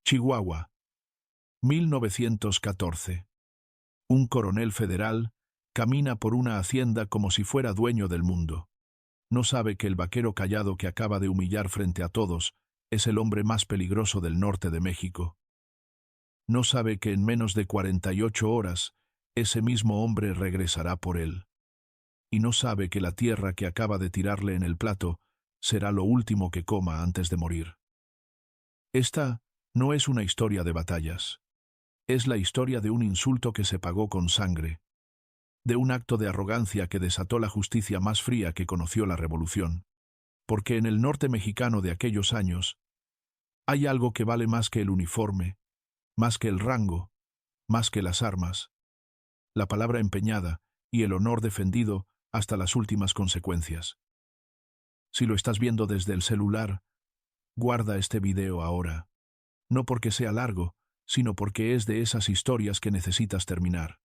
Chihuahua, 1914. Un coronel federal camina por una hacienda como si fuera dueño del mundo. No sabe que el vaquero callado que acaba de humillar frente a todos es el hombre más peligroso del norte de México. No sabe que en menos de 48 horas ese mismo hombre regresará por él. Y no sabe que la tierra que acaba de tirarle en el plato será lo último que coma antes de morir. Esta no es una historia de batallas. Es la historia de un insulto que se pagó con sangre, de un acto de arrogancia que desató la justicia más fría que conoció la revolución. Porque en el norte mexicano de aquellos años hay algo que vale más que el uniforme, más que el rango, más que las armas, la palabra empeñada y el honor defendido hasta las últimas consecuencias. Si lo estás viendo desde el celular, guarda este video ahora. No porque sea largo, sino porque es de esas historias que necesitas terminar.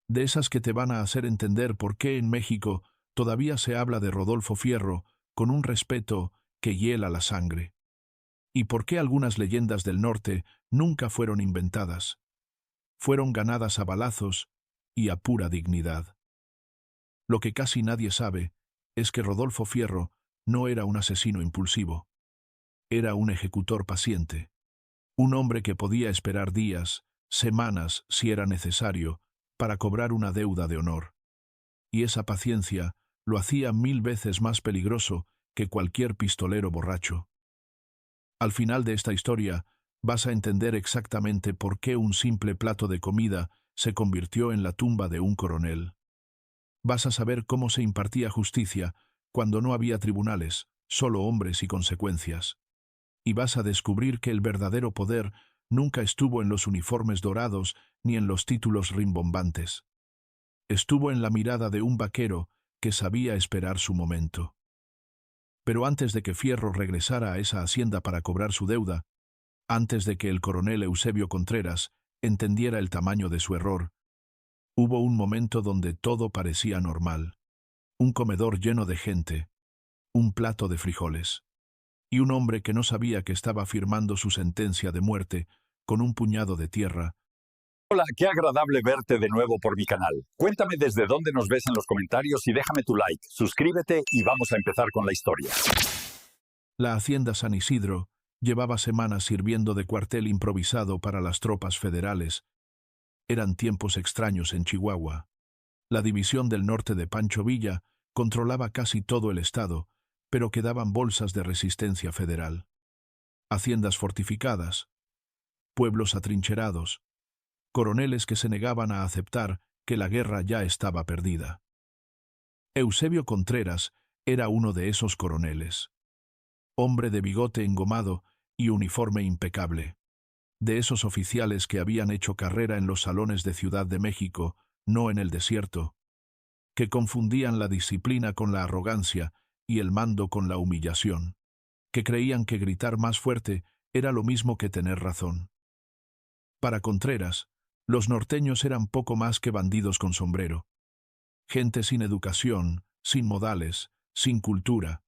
De esas que te van a hacer entender por qué en México todavía se habla de Rodolfo Fierro con un respeto que hiela la sangre. Y por qué algunas leyendas del norte nunca fueron inventadas. Fueron ganadas a balazos y a pura dignidad. Lo que casi nadie sabe es que Rodolfo Fierro no era un asesino impulsivo. Era un ejecutor paciente. Un hombre que podía esperar días, semanas, si era necesario, para cobrar una deuda de honor. Y esa paciencia lo hacía 1000 veces más peligroso que cualquier pistolero borracho. Al final de esta historia vas a entender exactamente por qué un simple plato de comida se convirtió en la tumba de un coronel. Vas a saber cómo se impartía justicia cuando no había tribunales, solo hombres y consecuencias. Y vas a descubrir que el verdadero poder nunca estuvo en los uniformes dorados ni en los títulos rimbombantes. Estuvo en la mirada de un vaquero que sabía esperar su momento. Pero antes de que Fierro regresara a esa hacienda para cobrar su deuda, antes de que el coronel Eusebio Contreras entendiera el tamaño de su error, hubo un momento donde todo parecía normal. Un comedor lleno de gente, un plato de frijoles, y un hombre que no sabía que estaba firmando su sentencia de muerte con un puñado de tierra. Hola, qué agradable verte de nuevo por mi canal. Cuéntame desde dónde nos ves en los comentarios y déjame tu like, suscríbete y vamos a empezar con la historia. La hacienda San Isidro llevaba semanas sirviendo de cuartel improvisado para las tropas federales. Eran tiempos extraños en Chihuahua. La división del norte de Pancho Villa controlaba casi todo el estado, pero quedaban bolsas de resistencia federal. Haciendas fortificadas, pueblos atrincherados, coroneles que se negaban a aceptar que la guerra ya estaba perdida. Eusebio Contreras era uno de esos coroneles. Hombre de bigote engomado y uniforme impecable. De esos oficiales que habían hecho carrera en los salones de Ciudad de México, no en el desierto, que confundían la disciplina con la arrogancia y el mando con la humillación, que creían que gritar más fuerte era lo mismo que tener razón. Para Contreras, los norteños eran poco más que bandidos con sombrero. Gente sin educación, sin modales, sin cultura.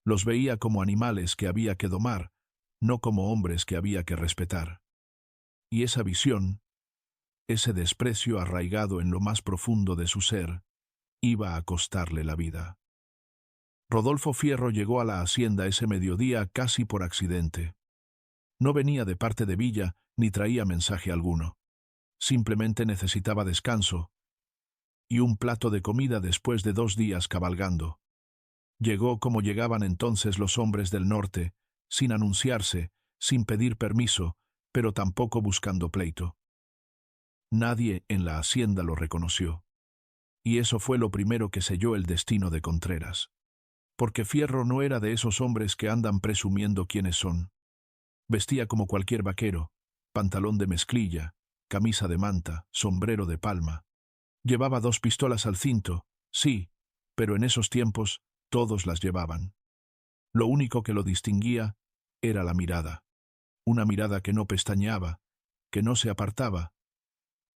Los veía como animales que había que domar, no como hombres que había que respetar. Y esa visión, ese desprecio arraigado en lo más profundo de su ser, iba a costarle la vida. Rodolfo Fierro llegó a la hacienda ese mediodía casi por accidente. No venía de parte de Villa ni traía mensaje alguno. Simplemente necesitaba descanso y un plato de comida después de 2 días cabalgando. Llegó como llegaban entonces los hombres del norte, sin anunciarse, sin pedir permiso, pero tampoco buscando pleito. Nadie en la hacienda lo reconoció. Y eso fue lo primero que selló el destino de Contreras. Porque Fierro no era de esos hombres que andan presumiendo quiénes son. Vestía como cualquier vaquero, pantalón de mezclilla, camisa de manta, sombrero de palma. Llevaba 2 pistolas al cinto, sí, pero en esos tiempos todos las llevaban. Lo único que lo distinguía era la mirada. Una mirada que no pestañeaba, que no se apartaba,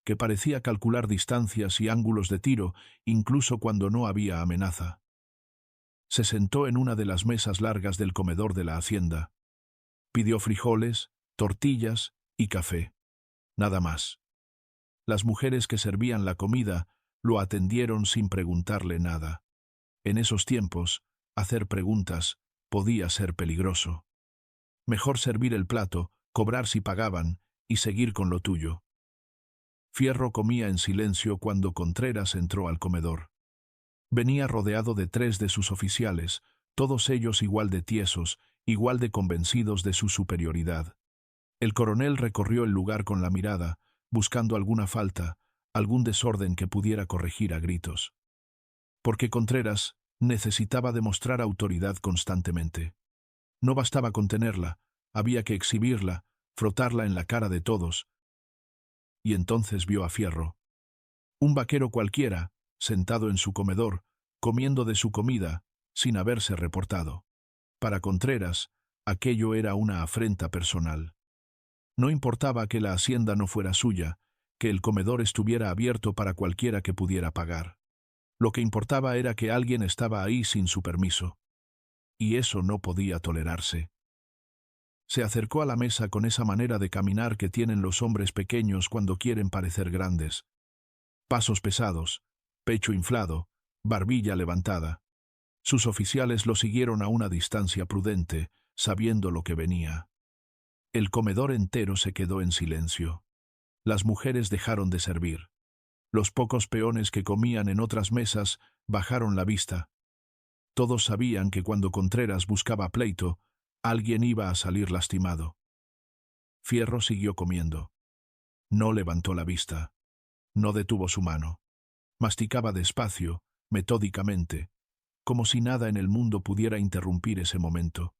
que parecía calcular distancias y ángulos de tiro incluso cuando no había amenaza. Se sentó en una de las mesas largas del comedor de la hacienda. Pidió frijoles, tortillas y café. Nada más. Las mujeres que servían la comida lo atendieron sin preguntarle nada. En esos tiempos, hacer preguntas podía ser peligroso. Mejor servir el plato, cobrar si pagaban y seguir con lo tuyo. Fierro comía en silencio cuando Contreras entró al comedor. Venía rodeado de 3 de sus oficiales, todos ellos igual de tiesos, igual de convencidos de su superioridad. El coronel recorrió el lugar con la mirada, buscando alguna falta, algún desorden que pudiera corregir a gritos. Porque Contreras necesitaba demostrar autoridad constantemente. No bastaba con tenerla, había que exhibirla, frotarla en la cara de todos. Y entonces vio a Fierro. Un vaquero cualquiera, sentado en su comedor, comiendo de su comida, sin haberse reportado. Para Contreras, aquello era una afrenta personal. No importaba que la hacienda no fuera suya, que el comedor estuviera abierto para cualquiera que pudiera pagar. Lo que importaba era que alguien estaba ahí sin su permiso. Y eso no podía tolerarse. Se acercó a la mesa con esa manera de caminar que tienen los hombres pequeños cuando quieren parecer grandes. Pasos pesados, pecho inflado, barbilla levantada. Sus oficiales lo siguieron a una distancia prudente, sabiendo lo que venía. El comedor entero se quedó en silencio. Las mujeres dejaron de servir. Los pocos peones que comían en otras mesas bajaron la vista. Todos sabían que cuando Contreras buscaba pleito, alguien iba a salir lastimado. Fierro siguió comiendo. No levantó la vista. No detuvo su mano. Masticaba despacio, metódicamente, como si nada en el mundo pudiera interrumpir ese momento.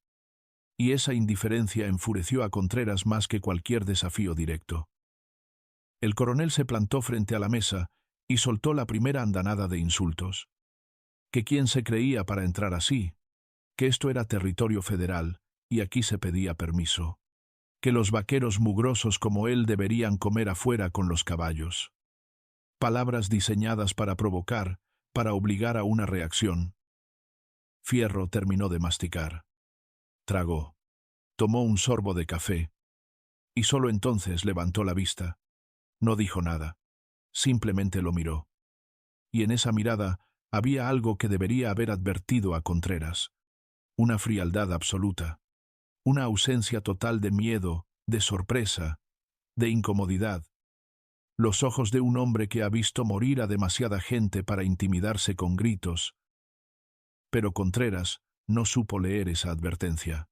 Y esa indiferencia enfureció a Contreras más que cualquier desafío directo. El coronel se plantó frente a la mesa y soltó la primera andanada de insultos. Que quién se creía para entrar así, que esto era territorio federal y aquí se pedía permiso, que los vaqueros mugrosos como él deberían comer afuera con los caballos. Palabras diseñadas para provocar, para obligar a una reacción. Fierro terminó de masticar. Tragó. Tomó un sorbo de café. Y solo entonces levantó la vista. No dijo nada. Simplemente lo miró. Y en esa mirada había algo que debería haber advertido a Contreras. Una frialdad absoluta. Una ausencia total de miedo, de sorpresa, de incomodidad. Los ojos de un hombre que ha visto morir a demasiada gente para intimidarse con gritos. Pero Contreras no supo leer esa advertencia.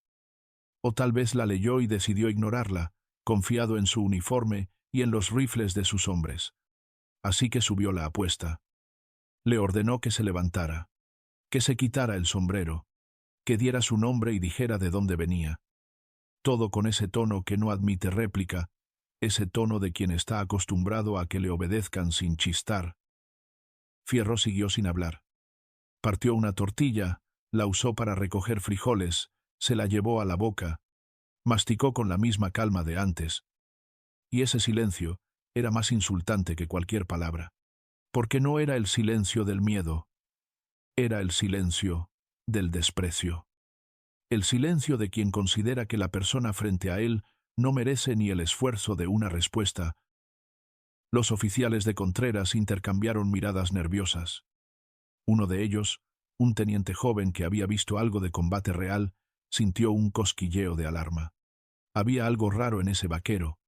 O tal vez la leyó y decidió ignorarla, confiado en su uniforme y en los rifles de sus hombres. Así que subió la apuesta. Le ordenó que se levantara, que se quitara el sombrero, que diera su nombre y dijera de dónde venía. Todo con ese tono que no admite réplica, ese tono de quien está acostumbrado a que le obedezcan sin chistar. Fierro siguió sin hablar. Partió una tortilla, la usó para recoger frijoles, se la llevó a la boca, masticó con la misma calma de antes. Y ese silencio era más insultante que cualquier palabra. Porque no era el silencio del miedo, era el silencio del desprecio. El silencio de quien considera que la persona frente a él no merece ni el esfuerzo de una respuesta. Los oficiales de Contreras intercambiaron miradas nerviosas. Uno de ellos, un teniente joven que había visto algo de combate real, sintió un cosquilleo de alarma. Había algo raro en ese vaquero,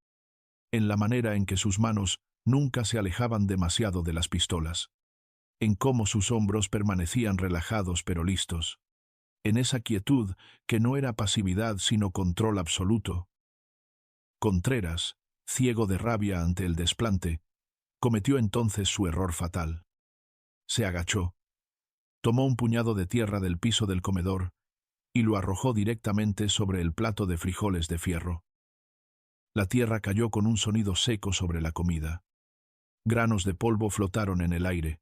en la manera en que sus manos nunca se alejaban demasiado de las pistolas, en cómo sus hombros permanecían relajados pero listos, en esa quietud que no era pasividad sino control absoluto. Contreras, ciego de rabia ante el desplante, cometió entonces su error fatal. Se agachó, tomó un puñado de tierra del piso del comedor y lo arrojó directamente sobre el plato de frijoles de Fierro. La tierra cayó con un sonido seco sobre la comida. Granos de polvo flotaron en el aire.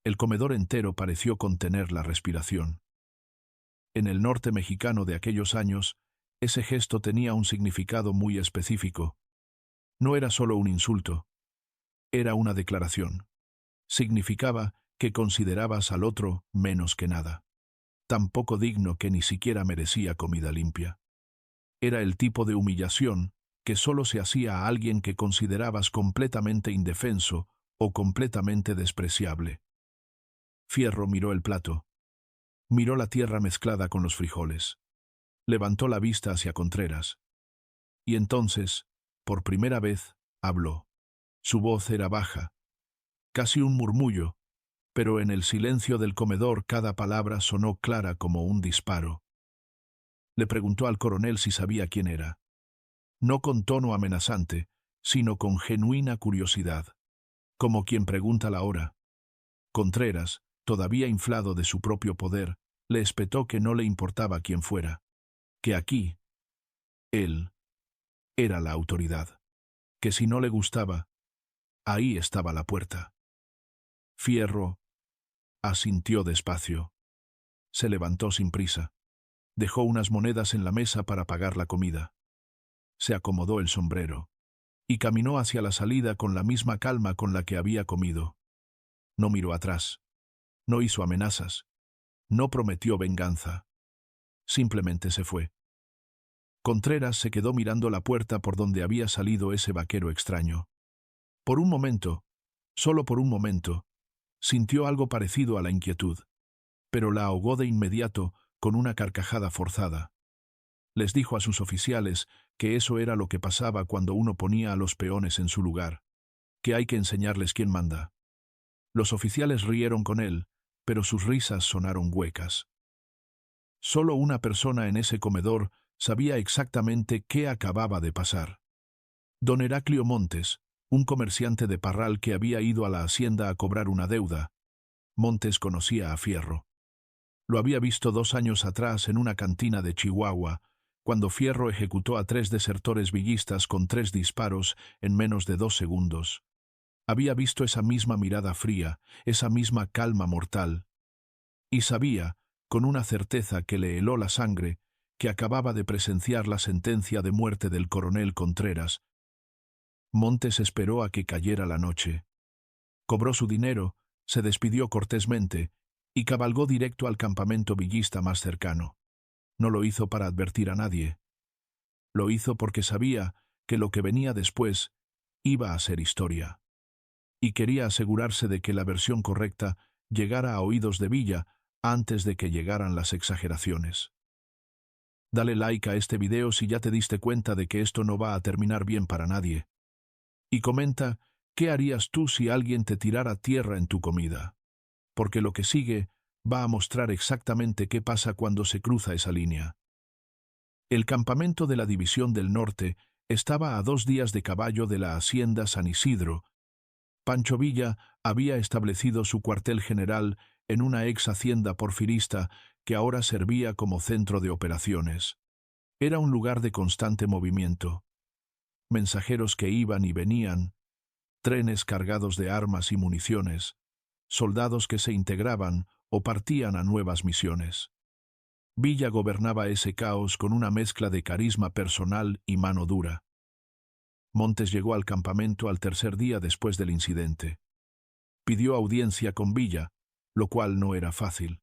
El comedor entero pareció contener la respiración. En el norte mexicano de aquellos años, ese gesto tenía un significado muy específico. No era solo un insulto, era una declaración. Significaba que considerabas al otro menos que nada, tan poco digno que ni siquiera merecía comida limpia. Era el tipo de humillación que solo se hacía a alguien que considerabas completamente indefenso o completamente despreciable. Fierro miró el plato. Miró la tierra mezclada con los frijoles. Levantó la vista hacia Contreras. Y entonces, por primera vez, habló. Su voz era baja, casi un murmullo, pero en el silencio del comedor cada palabra sonó clara como un disparo. Le preguntó al coronel si sabía quién era. No con tono amenazante, sino con genuina curiosidad, como quien pregunta la hora. Contreras, todavía inflado de su propio poder, le espetó que no le importaba quién fuera, que aquí, él, era la autoridad, que si no le gustaba, ahí estaba la puerta. Fierro asintió despacio. Se levantó sin prisa. Dejó unas monedas en la mesa para pagar la comida. Se acomodó el sombrero y caminó hacia la salida con la misma calma con la que había comido. No miró atrás. No hizo amenazas. No prometió venganza. Simplemente se fue. Contreras se quedó mirando la puerta por donde había salido ese vaquero extraño. Por un momento, solo por un momento, sintió algo parecido a la inquietud, pero la ahogó de inmediato con una carcajada forzada. Les dijo a sus oficiales que eso era lo que pasaba cuando uno ponía a los peones en su lugar, que hay que enseñarles quién manda. Los oficiales rieron con él, pero sus risas sonaron huecas. Solo una persona en ese comedor sabía exactamente qué acababa de pasar. Don Heraclio Montes, un comerciante de Parral que había ido a la hacienda a cobrar una deuda. Montes conocía a Fierro. Lo había visto 2 años atrás en una cantina de Chihuahua, cuando Fierro ejecutó a 3 desertores villistas con 3 disparos en menos de 2 segundos. Había visto esa misma mirada fría, esa misma calma mortal. Y sabía, con una certeza que le heló la sangre, que acababa de presenciar la sentencia de muerte del coronel Contreras. Montes esperó a que cayera la noche. Cobró su dinero, se despidió cortésmente y cabalgó directo al campamento villista más cercano. No lo hizo para advertir a nadie. Lo hizo porque sabía que lo que venía después iba a ser historia. Y quería asegurarse de que la versión correcta llegara a oídos de Villa antes de que llegaran las exageraciones. Dale like a este video si ya te diste cuenta de que esto no va a terminar bien para nadie. Y comenta, ¿qué harías tú si alguien te tirara tierra en tu comida? Porque lo que sigue va a mostrar exactamente qué pasa cuando se cruza esa línea. El campamento de la División del Norte estaba a 2 días de caballo de la hacienda San Isidro. Pancho Villa había establecido su cuartel general en una ex hacienda porfirista que ahora servía como centro de operaciones. Era un lugar de constante movimiento. Mensajeros que iban y venían, trenes cargados de armas y municiones, soldados que se integraban o partían a nuevas misiones. Villa gobernaba ese caos con una mezcla de carisma personal y mano dura. Montes llegó al campamento al 3er día después del incidente. Pidió audiencia con Villa, lo cual no era fácil,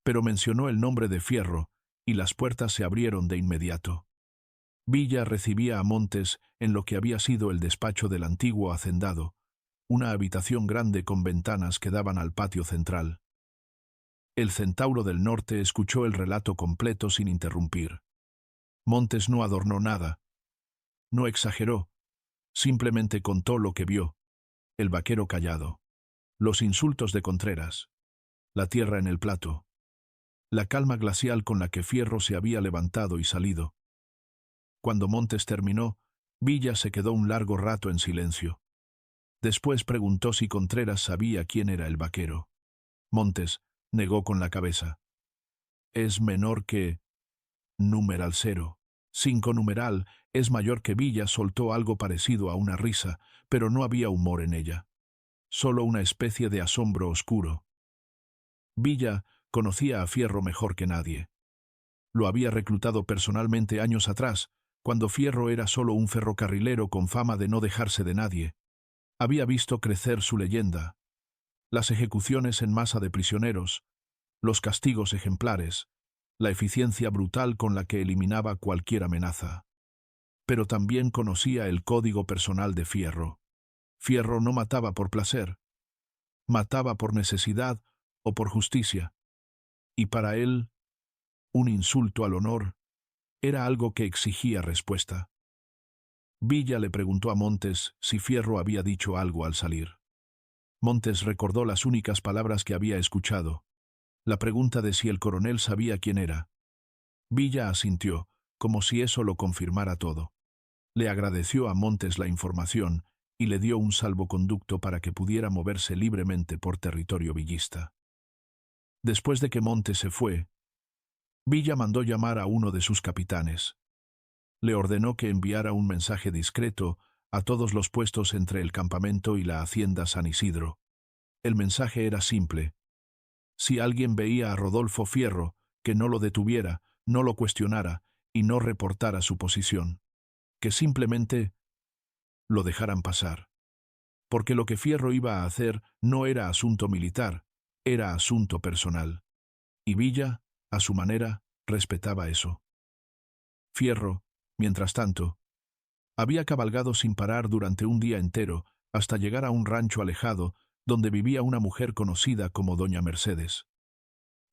pero mencionó el nombre de Fierro y las puertas se abrieron de inmediato. Villa recibía a Montes en lo que había sido el despacho del antiguo hacendado, una habitación grande con ventanas que daban al patio central. El Centauro del Norte escuchó el relato completo sin interrumpir. Montes no adornó nada, no exageró, simplemente contó lo que vio: el vaquero callado, los insultos de Contreras, la tierra en el plato, la calma glacial con la que Fierro se había levantado y salido. Cuando Montes terminó, Villa se quedó un largo rato en silencio. Después preguntó si Contreras sabía quién era el vaquero. Montes negó con la cabeza. Es menor que... numeral 0. 5 numeral es mayor que. Villa soltó algo parecido a una risa, pero no había humor en ella. Solo una especie de asombro oscuro. Villa conocía a Fierro mejor que nadie. Lo había reclutado personalmente años atrás, cuando Fierro era solo un ferrocarrilero con fama de no dejarse de nadie. Había visto crecer su leyenda. Las ejecuciones en masa de prisioneros, los castigos ejemplares, la eficiencia brutal con la que eliminaba cualquier amenaza. pero también conocía el código personal de Fierro. Fierro no mataba por placer, mataba por necesidad o por justicia. Y para él, un insulto al honor era algo que exigía respuesta. Villa le preguntó a Montes si Fierro había dicho algo al salir. Montes recordó las únicas palabras que había escuchado, la pregunta de si el coronel sabía quién era. Villa asintió, como si eso lo confirmara todo. Le agradeció a Montes la información y le dio un salvoconducto para que pudiera moverse libremente por territorio villista. Después de que Montes se fue, Villa mandó llamar a uno de sus capitanes. Le ordenó que enviara un mensaje discreto a todos los puestos entre el campamento y la hacienda San Isidro. El mensaje era simple. Si alguien veía a Rodolfo Fierro, que no lo detuviera, no lo cuestionara y no reportara su posición. Que simplemente lo dejaran pasar. Porque lo que Fierro iba a hacer no era asunto militar, era asunto personal. Y Villa, a su manera, respetaba eso. Fierro, mientras tanto, había cabalgado sin parar durante un día entero hasta llegar a un rancho alejado donde vivía una mujer conocida como Doña Mercedes.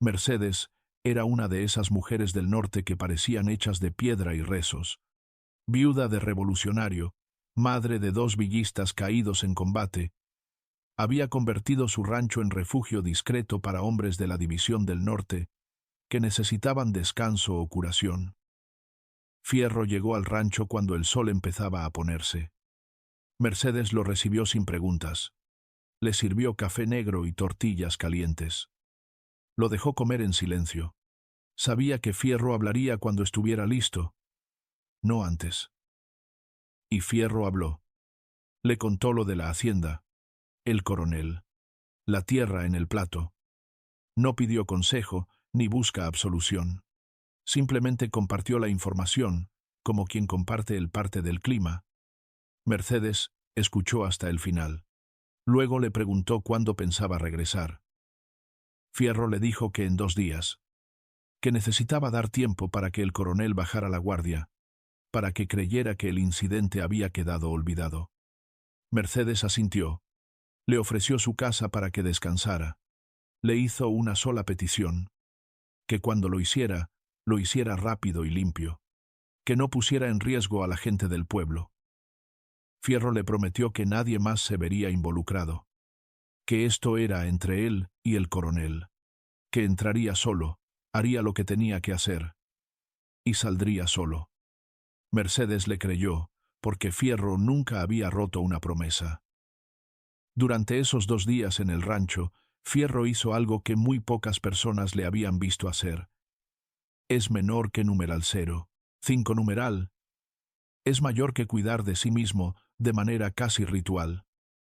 Mercedes era una de esas mujeres del norte que parecían hechas de piedra y rezos. Viuda de revolucionario, madre de 2 villistas caídos en combate, había convertido su rancho en refugio discreto para hombres de la División del Norte que necesitaban descanso o curación. Fierro llegó al rancho cuando el sol empezaba a ponerse. Mercedes lo recibió sin preguntas. Le sirvió café negro y tortillas calientes. Lo dejó comer en silencio. Sabía que Fierro hablaría cuando estuviera listo, no antes. Y Fierro habló. Le contó lo de la hacienda, el coronel, la tierra en el plato. No pidió consejo ni busca absolución. Simplemente compartió la información, como quien comparte el parte del clima. Mercedes escuchó hasta el final. Luego le preguntó cuándo pensaba regresar. Fierro le dijo que en 2 días, que necesitaba dar tiempo para que el coronel bajara la guardia, para que creyera que el incidente había quedado olvidado. Mercedes asintió. Le ofreció su casa para que descansara. Le hizo una sola petición: que cuando lo hiciera rápido y limpio, que no pusiera en riesgo a la gente del pueblo. Fierro le prometió que nadie más se vería involucrado, que esto era entre él y el coronel, que entraría solo, haría lo que tenía que hacer, y saldría solo. Mercedes le creyó, porque Fierro nunca había roto una promesa. Durante esos 2 días en el rancho, Fierro hizo algo que muy pocas personas le habían visto hacer. Es menor que numeral 0. 5 numeral. Es mayor que cuidar de sí mismo de manera casi ritual.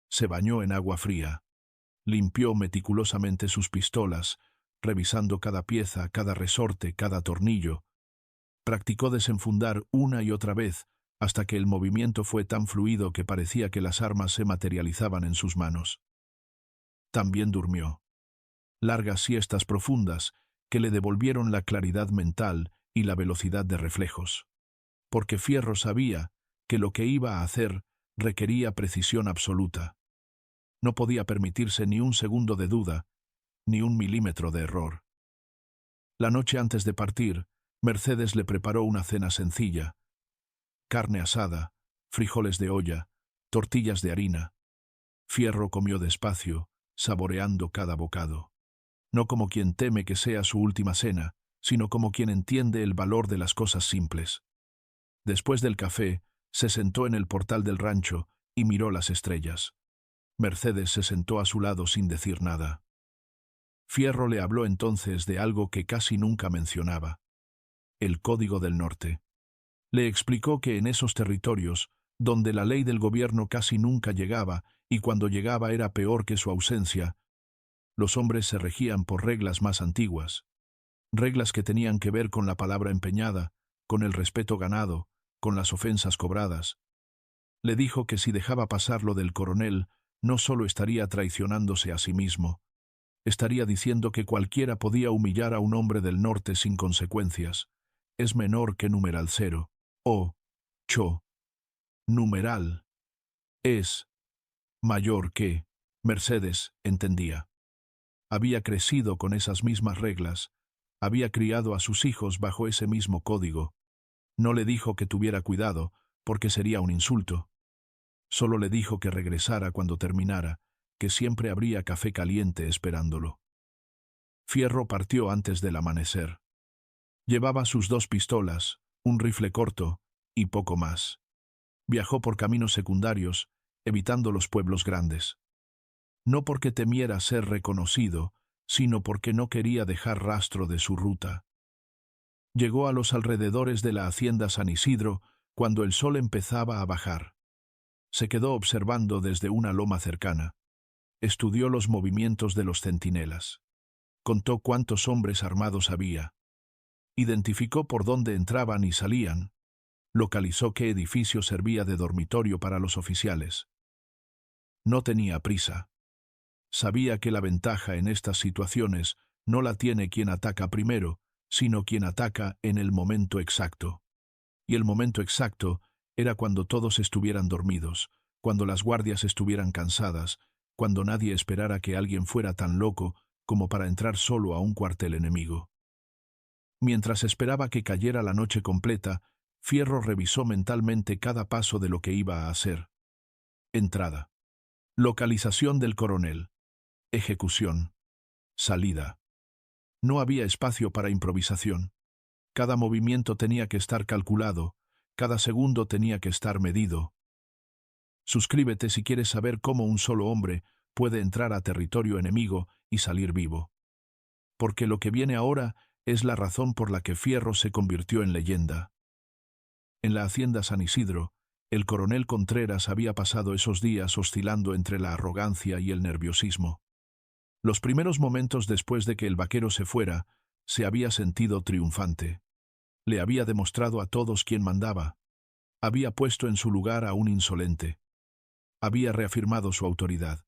Se bañó en agua fría. Limpió meticulosamente sus pistolas, revisando cada pieza, cada resorte, cada tornillo. Practicó desenfundar una y otra vez, hasta que el movimiento fue tan fluido que parecía que las armas se materializaban en sus manos. También durmió. Largas siestas profundas que le devolvieron la claridad mental y la velocidad de reflejos. Porque Fierro sabía que lo que iba a hacer requería precisión absoluta. No podía permitirse ni un segundo de duda, ni un milímetro de error. La noche antes de partir, Mercedes le preparó una cena sencilla: carne asada, frijoles de olla, tortillas de harina. Fierro comió despacio, saboreando cada bocado. No como quien teme que sea su última cena, sino como quien entiende el valor de las cosas simples. Después del café, se sentó en el portal del rancho y miró las estrellas. Mercedes se sentó a su lado sin decir nada. Fierro le habló entonces de algo que casi nunca mencionaba: el Código del Norte. Le explicó que en esos territorios, donde la ley del gobierno casi nunca llegaba, y cuando llegaba era peor que su ausencia, los hombres se regían por reglas más antiguas, reglas que tenían que ver con la palabra empeñada, con el respeto ganado, con las ofensas cobradas. Le dijo que si dejaba pasar lo del coronel, no solo estaría traicionándose a sí mismo, estaría diciendo que cualquiera podía humillar a un hombre del norte sin consecuencias. Es menor que numeral 0, o Cho, numeral, es mayor que. Mercedes entendía. Había crecido con esas mismas reglas, había criado a sus hijos bajo ese mismo código. No le dijo que tuviera cuidado, porque sería un insulto. Solo le dijo que regresara cuando terminara, que siempre habría café caliente esperándolo. Fierro partió antes del amanecer. Llevaba sus 2 pistolas, un rifle corto y poco más. Viajó por caminos secundarios, evitando los pueblos grandes. No porque temiera ser reconocido, sino porque no quería dejar rastro de su ruta. Llegó a los alrededores de la hacienda San Isidro cuando el sol empezaba a bajar. Se quedó observando desde una loma cercana. Estudió los movimientos de los centinelas. Contó cuántos hombres armados había. Identificó por dónde entraban y salían. Localizó qué edificio servía de dormitorio para los oficiales. No tenía prisa. Sabía que la ventaja en estas situaciones no la tiene quien ataca primero, sino quien ataca en el momento exacto. Y el momento exacto era cuando todos estuvieran dormidos, cuando las guardias estuvieran cansadas, cuando nadie esperara que alguien fuera tan loco como para entrar solo a un cuartel enemigo. Mientras esperaba que cayera la noche completa, Fierro revisó mentalmente cada paso de lo que iba a hacer. Entrada. Localización del coronel. Ejecución. Salida. No había espacio para improvisación. Cada movimiento tenía que estar calculado, cada segundo tenía que estar medido. Suscríbete si quieres saber cómo un solo hombre puede entrar a territorio enemigo y salir vivo. Porque lo que viene ahora es la razón por la que Fierro se convirtió en leyenda. En la hacienda San Isidro, el coronel Contreras había pasado esos días oscilando entre la arrogancia y el nerviosismo. Los primeros momentos después de que el vaquero se fuera, se había sentido triunfante. Le había demostrado a todos quién mandaba. Había puesto en su lugar a un insolente. Había reafirmado su autoridad.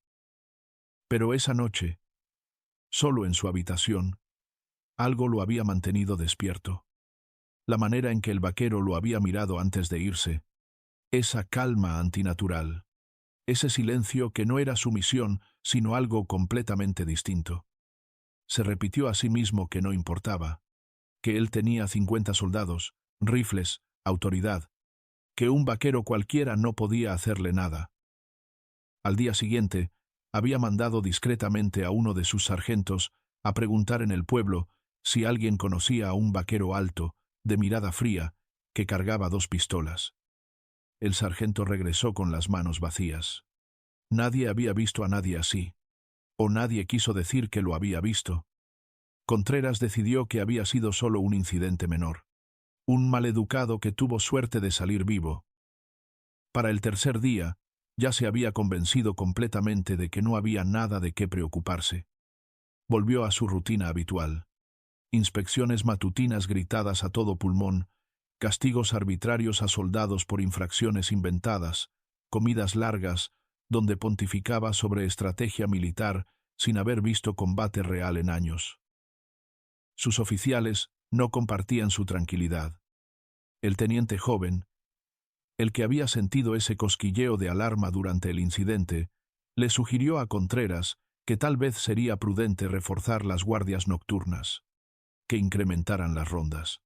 Pero esa noche, solo en su habitación, algo lo había mantenido despierto. La manera en que el vaquero lo había mirado antes de irse, esa calma antinatural, ese silencio que no era sumisión, sino algo completamente distinto. Se repitió a sí mismo que no importaba, que él tenía 50 soldados, rifles, autoridad, que un vaquero cualquiera no podía hacerle nada. Al día siguiente, había mandado discretamente a uno de sus sargentos a preguntar en el pueblo si alguien conocía a un vaquero alto, de mirada fría, que cargaba 2 pistolas. El sargento regresó con las manos vacías. Nadie había visto a nadie así, o nadie quiso decir que lo había visto. Contreras decidió que había sido solo un incidente menor, un maleducado que tuvo suerte de salir vivo. Para el tercer día, ya se había convencido completamente de que no había nada de qué preocuparse. Volvió a su rutina habitual. Inspecciones matutinas gritadas a todo pulmón, castigos arbitrarios a soldados por infracciones inventadas, comidas largas, donde pontificaba sobre estrategia militar sin haber visto combate real en años. Sus oficiales no compartían su tranquilidad. El teniente joven, el que había sentido ese cosquilleo de alarma durante el incidente, le sugirió a Contreras que tal vez sería prudente reforzar las guardias nocturnas, que incrementaran las rondas,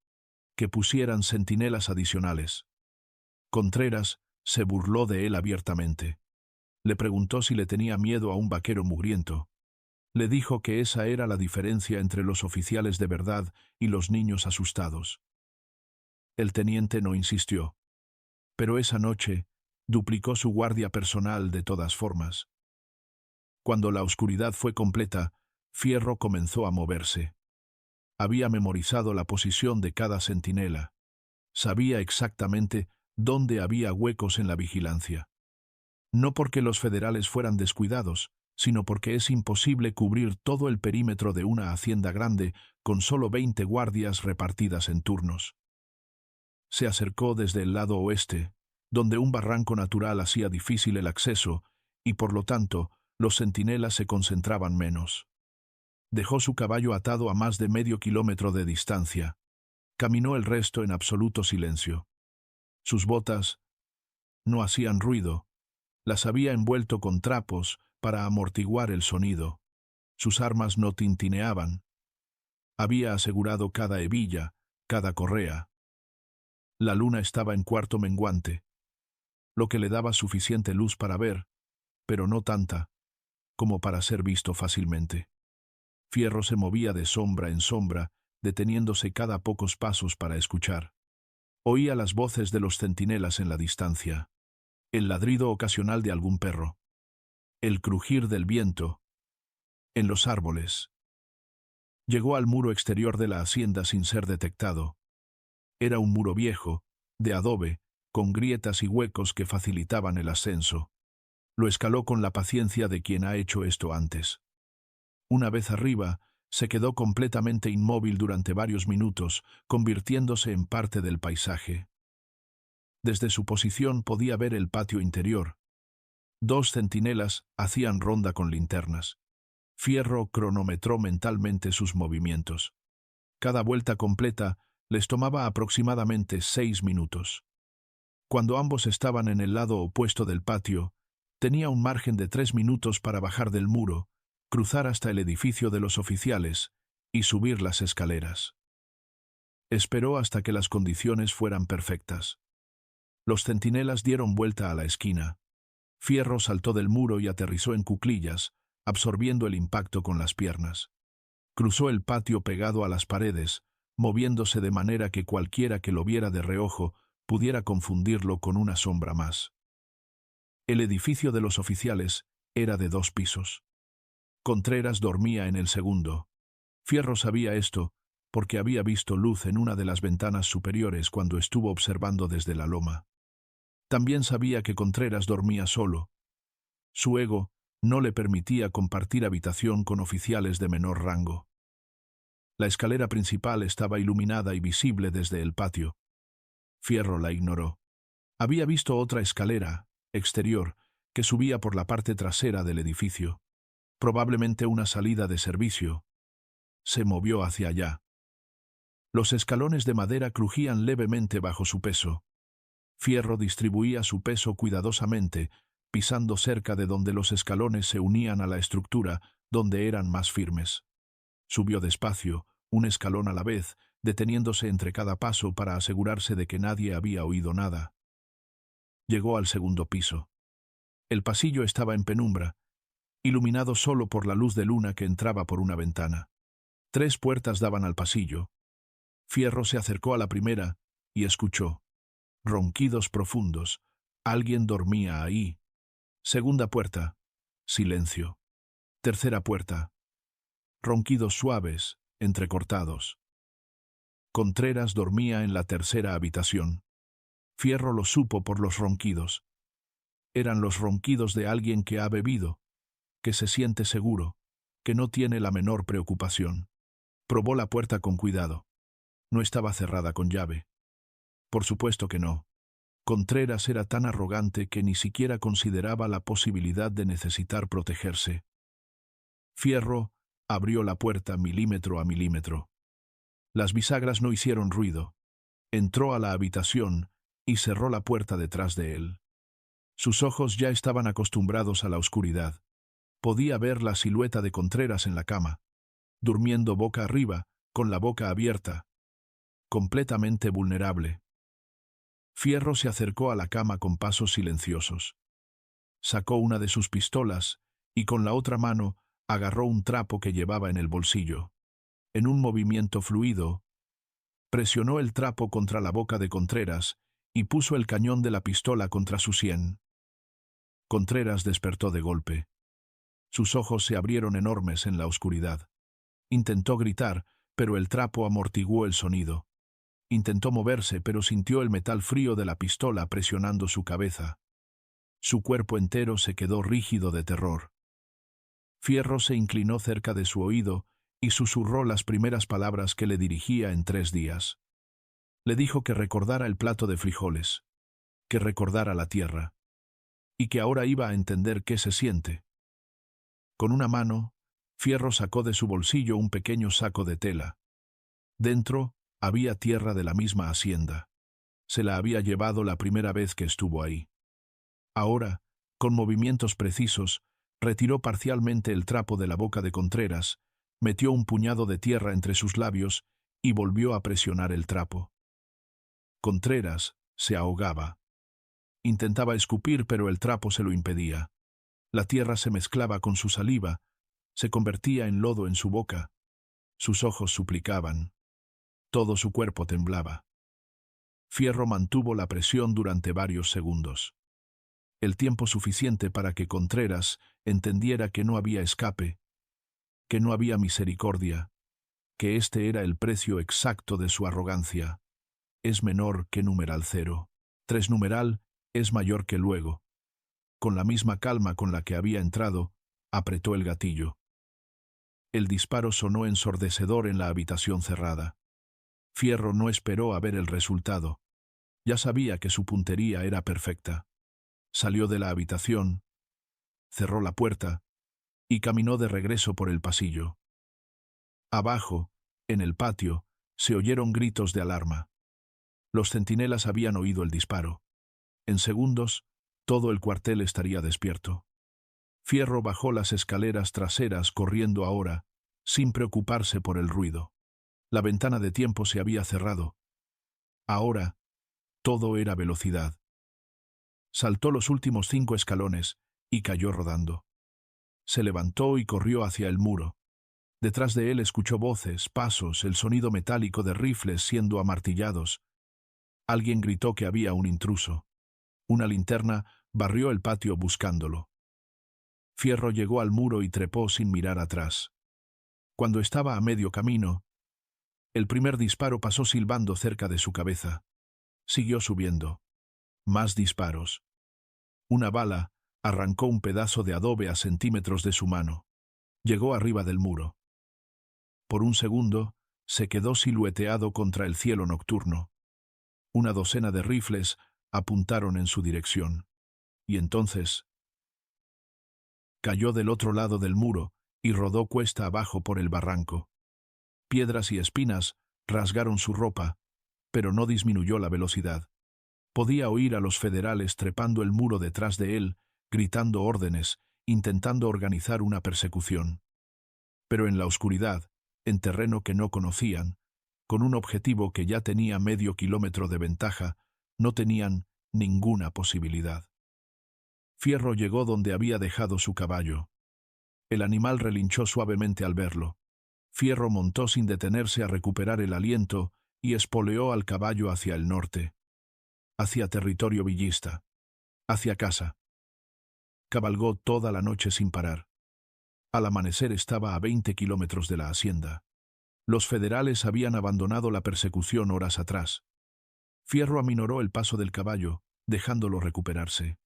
que pusieran centinelas adicionales. Contreras se burló de él abiertamente. Le preguntó si le tenía miedo a un vaquero mugriento. Le dijo que esa era la diferencia entre los oficiales de verdad y los niños asustados. El teniente no insistió. Pero esa noche duplicó su guardia personal de todas formas. Cuando la oscuridad fue completa, Fierro comenzó a moverse. Había memorizado la posición de cada centinela. Sabía exactamente dónde había huecos en la vigilancia. No porque los federales fueran descuidados, sino porque es imposible cubrir todo el perímetro de una hacienda grande con solo 20 guardias repartidas en turnos. Se acercó desde el lado oeste, donde un barranco natural hacía difícil el acceso, y por lo tanto, los centinelas se concentraban menos. Dejó su caballo atado a más de medio kilómetro de distancia. Caminó el resto en absoluto silencio. Sus botas no hacían ruido, las había envuelto con trapos para amortiguar el sonido. Sus armas no tintineaban. Había asegurado cada hebilla, cada correa. La luna estaba en cuarto menguante, lo que le daba suficiente luz para ver, pero no tanta como para ser visto fácilmente. Fierro se movía de sombra en sombra, deteniéndose cada pocos pasos para escuchar. Oía las voces de los centinelas en la distancia, el ladrido ocasional de algún perro, el crujir del viento en los árboles. Llegó al muro exterior de la hacienda sin ser detectado. Era un muro viejo, de adobe, con grietas y huecos que facilitaban el ascenso. Lo escaló con la paciencia de quien ha hecho esto antes. Una vez arriba, se quedó completamente inmóvil durante varios minutos, convirtiéndose en parte del paisaje. Desde su posición podía ver el patio interior. 2 centinelas hacían ronda con linternas. Fierro cronometró mentalmente sus movimientos. Cada vuelta completa les tomaba aproximadamente 6 minutos. Cuando ambos estaban en el lado opuesto del patio, tenía un margen de 3 minutos para bajar del muro, cruzar hasta el edificio de los oficiales y subir las escaleras. Esperó hasta que las condiciones fueran perfectas. Los centinelas dieron vuelta a la esquina. Fierro saltó del muro y aterrizó en cuclillas, absorbiendo el impacto con las piernas. Cruzó el patio pegado a las paredes, moviéndose de manera que cualquiera que lo viera de reojo pudiera confundirlo con una sombra más. El edificio de los oficiales era de 2 pisos. Contreras dormía en el segundo. Fierro sabía esto porque había visto luz en una de las ventanas superiores cuando estuvo observando desde la loma. También sabía que Contreras dormía solo. Su ego no le permitía compartir habitación con oficiales de menor rango. La escalera principal estaba iluminada y visible desde el patio. Fierro la ignoró. Había visto otra escalera, exterior, que subía por la parte trasera del edificio. Probablemente una salida de servicio. Se movió hacia allá. Los escalones de madera crujían levemente bajo su peso. Fierro distribuía su peso cuidadosamente, pisando cerca de donde los escalones se unían a la estructura, donde eran más firmes. Subió despacio, un escalón a la vez, deteniéndose entre cada paso para asegurarse de que nadie había oído nada. Llegó al segundo piso. El pasillo estaba en penumbra, iluminado solo por la luz de luna que entraba por una ventana. 3 puertas daban al pasillo. Fierro se acercó a la primera y escuchó. Ronquidos profundos. Alguien dormía ahí. Segunda puerta. Silencio. Tercera puerta. Ronquidos suaves, entrecortados. Contreras dormía en la tercera habitación. Fierro lo supo por los ronquidos. Eran los ronquidos de alguien que ha bebido, que se siente seguro, que no tiene la menor preocupación. Probó la puerta con cuidado. No estaba cerrada con llave. Por supuesto que no. Contreras era tan arrogante que ni siquiera consideraba la posibilidad de necesitar protegerse. Fierro abrió la puerta milímetro a milímetro. Las bisagras no hicieron ruido. Entró a la habitación y cerró la puerta detrás de él. Sus ojos ya estaban acostumbrados a la oscuridad. Podía ver la silueta de Contreras en la cama, durmiendo boca arriba, con la boca abierta, completamente vulnerable. Fierro se acercó a la cama con pasos silenciosos. Sacó una de sus pistolas y con la otra mano agarró un trapo que llevaba en el bolsillo. En un movimiento fluido, presionó el trapo contra la boca de Contreras y puso el cañón de la pistola contra su sien. Contreras despertó de golpe. Sus ojos se abrieron enormes en la oscuridad. Intentó gritar, pero el trapo amortiguó el sonido. Intentó moverse, pero sintió el metal frío de la pistola presionando su cabeza. Su cuerpo entero se quedó rígido de terror. Fierro se inclinó cerca de su oído y susurró las primeras palabras que le dirigía en 3 días. Le dijo que recordara el plato de frijoles, que recordara la tierra, y que ahora iba a entender qué se siente. Con una mano, Fierro sacó de su bolsillo un pequeño saco de tela. Dentro había tierra de la misma hacienda. Se la había llevado la primera vez que estuvo ahí. Ahora, con movimientos precisos, retiró parcialmente el trapo de la boca de Contreras, metió un puñado de tierra entre sus labios y volvió a presionar el trapo. Contreras se ahogaba. Intentaba escupir, pero el trapo se lo impedía. La tierra se mezclaba con su saliva, se convertía en lodo en su boca. Sus ojos suplicaban. Todo su cuerpo temblaba. Fierro mantuvo la presión durante varios segundos. El tiempo suficiente para que Contreras entendiera que no había escape, que no había misericordia, que este era el precio exacto de su arrogancia. Es menor que numeral 0. 3 numeral es mayor que luego. Con la misma calma con la que había entrado, apretó el gatillo. El disparo sonó ensordecedor en la habitación cerrada. Fierro no esperó a ver el resultado. Ya sabía que su puntería era perfecta. Salió de la habitación, cerró la puerta y caminó de regreso por el pasillo. Abajo, en el patio, se oyeron gritos de alarma. Los centinelas habían oído el disparo. En segundos, todo el cuartel estaría despierto. Fierro bajó las escaleras traseras corriendo ahora, sin preocuparse por el ruido. La ventana de tiempo se había cerrado. Ahora, todo era velocidad. Saltó los últimos 5 escalones y cayó rodando. Se levantó y corrió hacia el muro. Detrás de él escuchó voces, pasos, el sonido metálico de rifles siendo amartillados. Alguien gritó que había un intruso. Una linterna barrió el patio buscándolo. Fierro llegó al muro y trepó sin mirar atrás. Cuando estaba a medio camino, el primer disparo pasó silbando cerca de su cabeza. Siguió subiendo. Más disparos. Una bala arrancó un pedazo de adobe a centímetros de su mano. Llegó arriba del muro. Por un segundo, se quedó silueteado contra el cielo nocturno. Una docena de rifles apuntaron en su dirección. Y entonces cayó del otro lado del muro y rodó cuesta abajo por el barranco. Piedras y espinas rasgaron su ropa, pero no disminuyó la velocidad. Podía oír a los federales trepando el muro detrás de él, gritando órdenes, intentando organizar una persecución. Pero en la oscuridad, en terreno que no conocían, con un objetivo que ya tenía medio kilómetro de ventaja, no tenían ninguna posibilidad. Fierro llegó donde había dejado su caballo. El animal relinchó suavemente al verlo. Fierro montó sin detenerse a recuperar el aliento y espoleó al caballo hacia el norte, hacia territorio villista, hacia casa. Cabalgó toda la noche sin parar. Al amanecer estaba a 20 kilómetros de la hacienda. Los federales habían abandonado la persecución horas atrás. Fierro aminoró el paso del caballo, dejándolo recuperarse.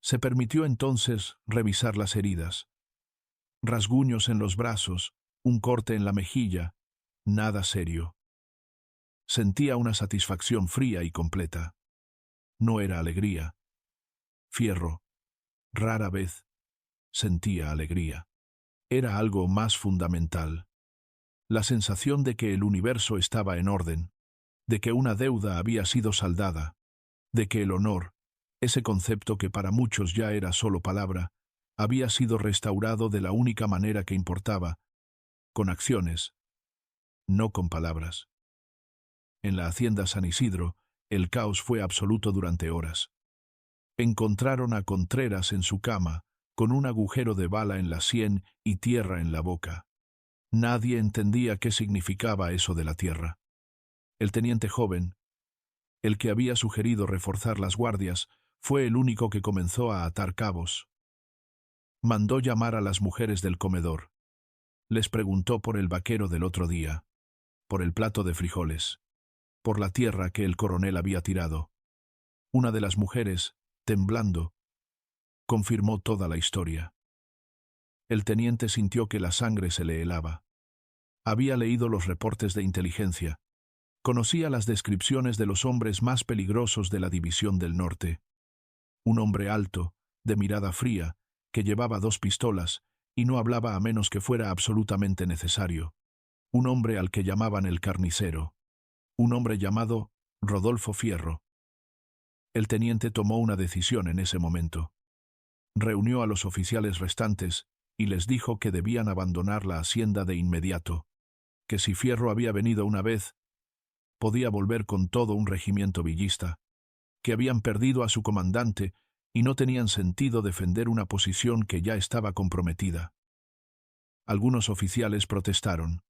Se permitió entonces revisar las heridas. Rasguños en los brazos, un corte en la mejilla, nada serio. Sentía una satisfacción fría y completa. No era alegría. Fierro, rara vez, sentía alegría. Era algo más fundamental. La sensación de que el universo estaba en orden, de que una deuda había sido saldada, de que el honor, ese concepto que para muchos ya era solo palabra, había sido restaurado de la única manera que importaba, con acciones, no con palabras. En la hacienda San Isidro, el caos fue absoluto durante horas. Encontraron a Contreras en su cama, con un agujero de bala en la sien y tierra en la boca. Nadie entendía qué significaba eso de la tierra. El teniente joven, el que había sugerido reforzar las guardias, fue el único que comenzó a atar cabos. Mandó llamar a las mujeres del comedor. Les preguntó por el vaquero del otro día, por el plato de frijoles, por la tierra que el coronel había tirado. Una de las mujeres, temblando, confirmó toda la historia. El teniente sintió que la sangre se le helaba. Había leído los reportes de inteligencia. Conocía las descripciones de los hombres más peligrosos de la División del Norte. Un hombre alto, de mirada fría, que llevaba 2 pistolas y no hablaba a menos que fuera absolutamente necesario. Un hombre al que llamaban el carnicero. Un hombre llamado Rodolfo Fierro. El teniente tomó una decisión en ese momento. Reunió a los oficiales restantes y les dijo que debían abandonar la hacienda de inmediato, que si Fierro había venido una vez, podía volver con todo un regimiento villista, que habían perdido a su comandante y no tenían sentido defender una posición que ya estaba comprometida. Algunos oficiales protestaron.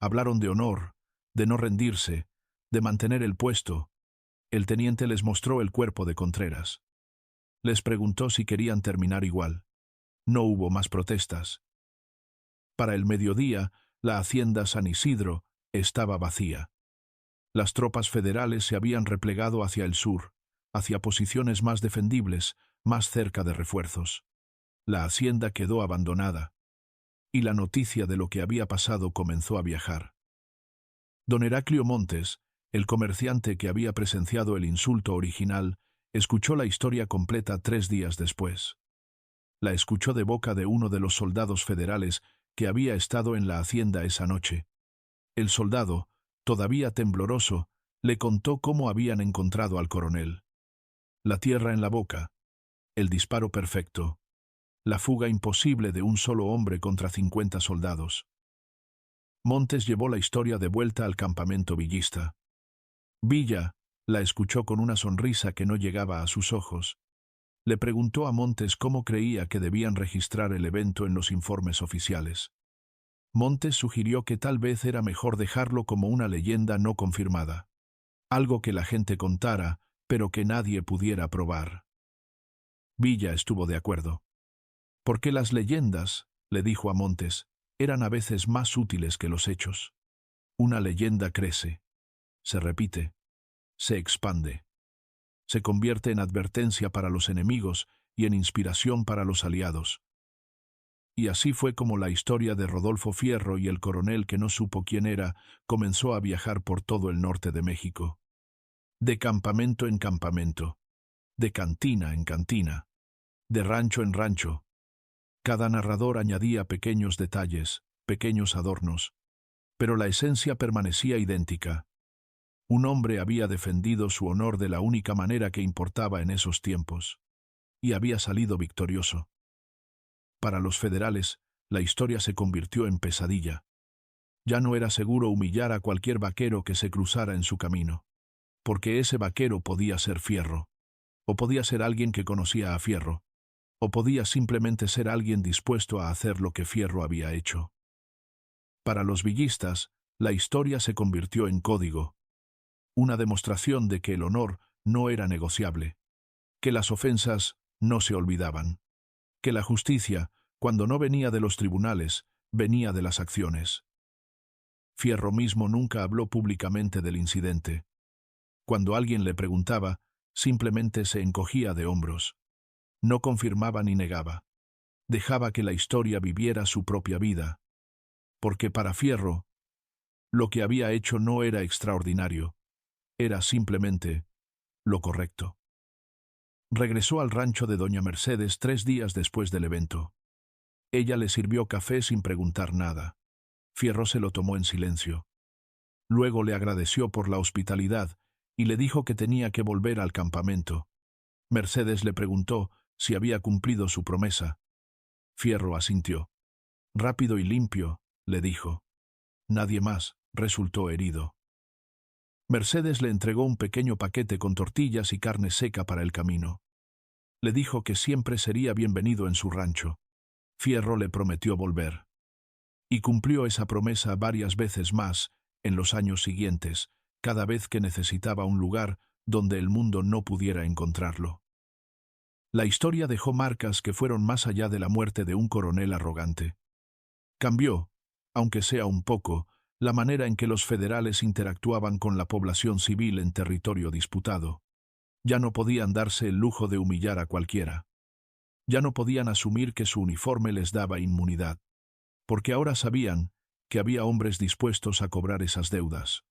Hablaron de honor, de no rendirse, de mantener el puesto. El teniente les mostró el cuerpo de Contreras. Les preguntó si querían terminar igual. No hubo más protestas. Para el mediodía, la hacienda San Isidro estaba vacía. Las tropas federales se habían replegado hacia el sur, hacia posiciones más defendibles, más cerca de refuerzos. La hacienda quedó abandonada, y la noticia de lo que había pasado comenzó a viajar. Don Heraclio Montes, el comerciante que había presenciado el insulto original, escuchó la historia completa 3 días después. La escuchó de boca de uno de los soldados federales que había estado en la hacienda esa noche. El soldado, todavía tembloroso, le contó cómo habían encontrado al coronel. La tierra en la boca, el disparo perfecto, la fuga imposible de un solo hombre contra 50 soldados. Montes llevó la historia de vuelta al campamento villista. Villa la escuchó con una sonrisa que no llegaba a sus ojos. Le preguntó a Montes cómo creía que debían registrar el evento en los informes oficiales. Montes sugirió que tal vez era mejor dejarlo como una leyenda no confirmada. Algo que la gente contara, pero que nadie pudiera probar. Villa estuvo de acuerdo. Porque las leyendas, le dijo a Montes, eran a veces más útiles que los hechos. Una leyenda crece, se repite, se expande. Se convierte en advertencia para los enemigos y en inspiración para los aliados. Y así fue como la historia de Rodolfo Fierro y el coronel que no supo quién era comenzó a viajar por todo el norte de México. De campamento en campamento, de cantina en cantina, de rancho en rancho. Cada narrador añadía pequeños detalles, pequeños adornos, pero la esencia permanecía idéntica. Un hombre había defendido su honor de la única manera que importaba en esos tiempos, y había salido victorioso. Para los federales, la historia se convirtió en pesadilla. Ya no era seguro humillar a cualquier vaquero que se cruzara en su camino, porque ese vaquero podía ser Fierro, o podía ser alguien que conocía a Fierro, o podía simplemente ser alguien dispuesto a hacer lo que Fierro había hecho. Para los villistas, la historia se convirtió en código, una demostración de que el honor no era negociable, que las ofensas no se olvidaban, que la justicia, cuando no venía de los tribunales, venía de las acciones. Fierro mismo nunca habló públicamente del incidente. Cuando alguien le preguntaba, simplemente se encogía de hombros. No confirmaba ni negaba. Dejaba que la historia viviera su propia vida. Porque para Fierro, lo que había hecho no era extraordinario. Era simplemente lo correcto. Regresó al rancho de doña Mercedes 3 días después del evento. Ella le sirvió café sin preguntar nada. Fierro se lo tomó en silencio. Luego le agradeció por la hospitalidad y le dijo que tenía que volver al campamento. Mercedes le preguntó si había cumplido su promesa. Fierro asintió. Rápido y limpio, le dijo. Nadie más resultó herido. Mercedes le entregó un pequeño paquete con tortillas y carne seca para el camino. Le dijo que siempre sería bienvenido en su rancho. Fierro le prometió volver. Y cumplió esa promesa varias veces más en los años siguientes, cada vez que necesitaba un lugar donde el mundo no pudiera encontrarlo. La historia dejó marcas que fueron más allá de la muerte de un coronel arrogante. Cambió, aunque sea un poco, la manera en que los federales interactuaban con la población civil en territorio disputado. Ya no podían darse el lujo de humillar a cualquiera. Ya no podían asumir que su uniforme les daba inmunidad, porque ahora sabían que había hombres dispuestos a cobrar esas deudas.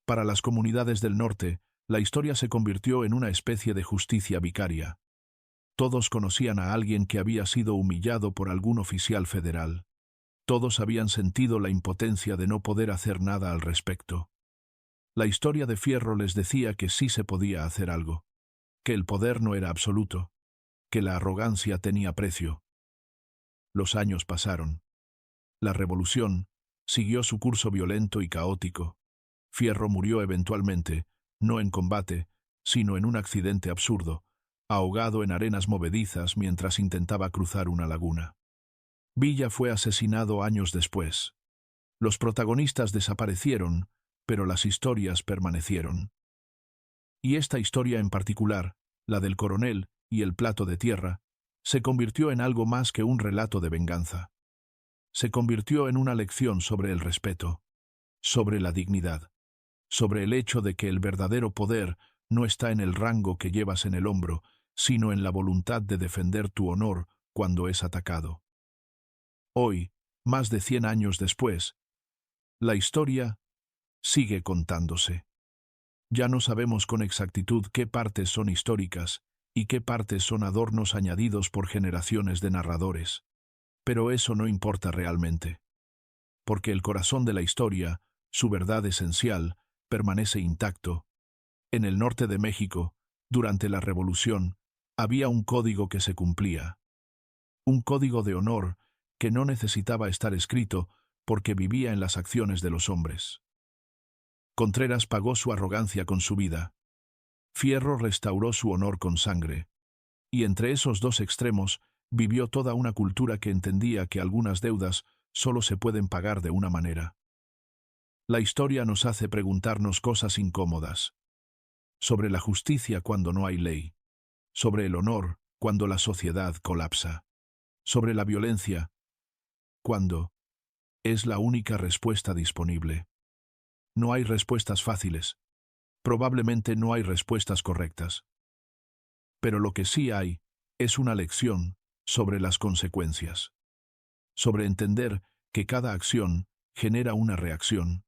Para las comunidades del norte, la historia se convirtió en una especie de justicia vicaria. Todos conocían a alguien que había sido humillado por algún oficial federal. Todos habían sentido la impotencia de no poder hacer nada al respecto. La historia de Fierro les decía que sí se podía hacer algo, que el poder no era absoluto, que la arrogancia tenía precio. Los años pasaron. La revolución siguió su curso violento y caótico. Fierro murió eventualmente, no en combate, sino en un accidente absurdo, ahogado en arenas movedizas mientras intentaba cruzar una laguna. Villa fue asesinado años después. Los protagonistas desaparecieron, pero las historias permanecieron. Y esta historia en particular, la del coronel y el plato de tierra, se convirtió en algo más que un relato de venganza. Se convirtió en una lección sobre el respeto, sobre la dignidad, sobre el hecho de que el verdadero poder no está en el rango que llevas en el hombro, sino en la voluntad de defender tu honor cuando es atacado. Hoy, más de 100 años después, la historia sigue contándose. Ya no sabemos con exactitud qué partes son históricas y qué partes son adornos añadidos por generaciones de narradores. Pero eso no importa realmente, porque el corazón de la historia, su verdad esencial, permanece intacto. En el norte de México, durante la Revolución, había un código que se cumplía. Un código de honor que no necesitaba estar escrito porque vivía en las acciones de los hombres. Contreras pagó su arrogancia con su vida. Fierro restauró su honor con sangre. Y entre esos dos extremos vivió toda una cultura que entendía que algunas deudas solo se pueden pagar de una manera. La historia nos hace preguntarnos cosas incómodas. Sobre la justicia cuando no hay ley. Sobre el honor cuando la sociedad colapsa. Sobre la violencia cuando es la única respuesta disponible. No hay respuestas fáciles. Probablemente no hay respuestas correctas. Pero lo que sí hay es una lección sobre las consecuencias. Sobre entender que cada acción genera una reacción.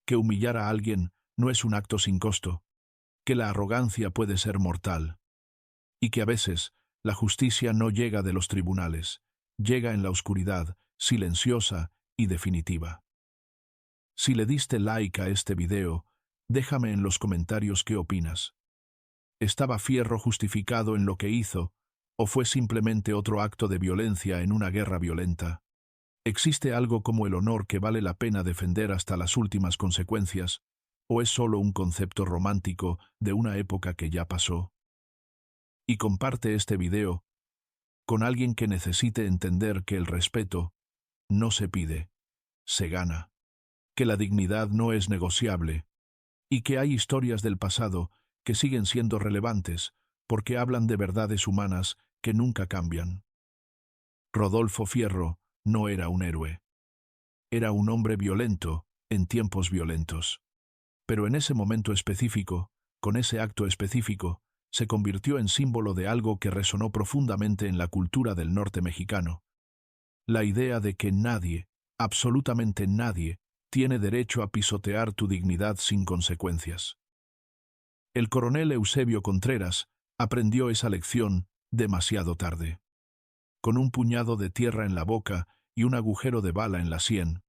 Que humillar a alguien no es un acto sin costo. Que la arrogancia puede ser mortal. Y que a veces la justicia no llega de los tribunales. Llega en la oscuridad, silenciosa y definitiva. Si le diste like a este video, déjame en los comentarios qué opinas. ¿Estaba Fierro justificado en lo que hizo, o fue simplemente otro acto de violencia en una guerra violenta? ¿Existe algo como el honor que vale la pena defender hasta las últimas consecuencias, o es solo un concepto romántico de una época que ya pasó? Y comparte este video con alguien que necesite entender que el respeto no se pide, se gana, que la dignidad no es negociable, y que hay historias del pasado que siguen siendo relevantes porque hablan de verdades humanas que nunca cambian. Rodolfo Fierro no era un héroe. Era un hombre violento en tiempos violentos. Pero en ese momento específico, con ese acto específico, se convirtió en símbolo de algo que resonó profundamente en la cultura del norte mexicano. La idea de que nadie, absolutamente nadie, tiene derecho a pisotear tu dignidad sin consecuencias. El coronel Eusebio Contreras aprendió esa lección demasiado tarde. Con un puñado de tierra en la boca y un agujero de bala en la sien,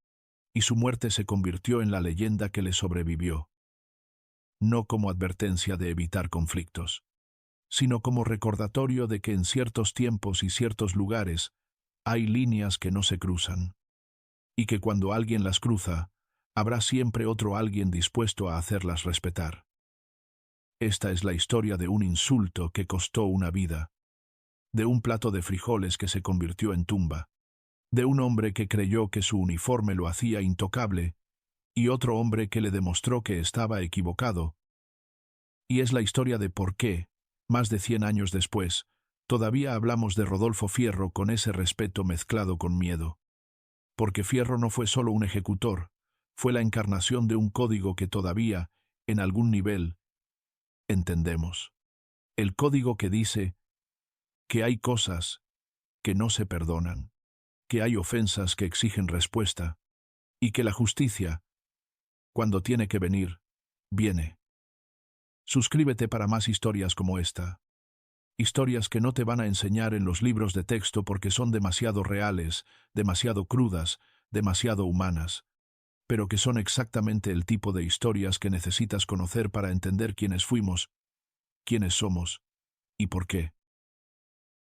y su muerte se convirtió en la leyenda que le sobrevivió. No como advertencia de evitar conflictos, sino como recordatorio de que en ciertos tiempos y ciertos lugares hay líneas que no se cruzan, y que cuando alguien las cruza, habrá siempre otro alguien dispuesto a hacerlas respetar. Esta es la historia de un insulto que costó una vida, de un plato de frijoles que se convirtió en tumba, de un hombre que creyó que su uniforme lo hacía intocable, y otro hombre que le demostró que estaba equivocado. Y es la historia de por qué, más de 100 años después, todavía hablamos de Rodolfo Fierro con ese respeto mezclado con miedo. Porque Fierro no fue solo un ejecutor, fue la encarnación de un código que todavía, en algún nivel, entendemos. El código que dice que hay cosas que no se perdonan, que hay ofensas que exigen respuesta, y que la justicia, cuando tiene que venir, viene. Suscríbete para más historias como esta. Historias que no te van a enseñar en los libros de texto porque son demasiado reales, demasiado crudas, demasiado humanas. pero que son exactamente el tipo de historias que necesitas conocer para entender quiénes fuimos, quiénes somos y por qué.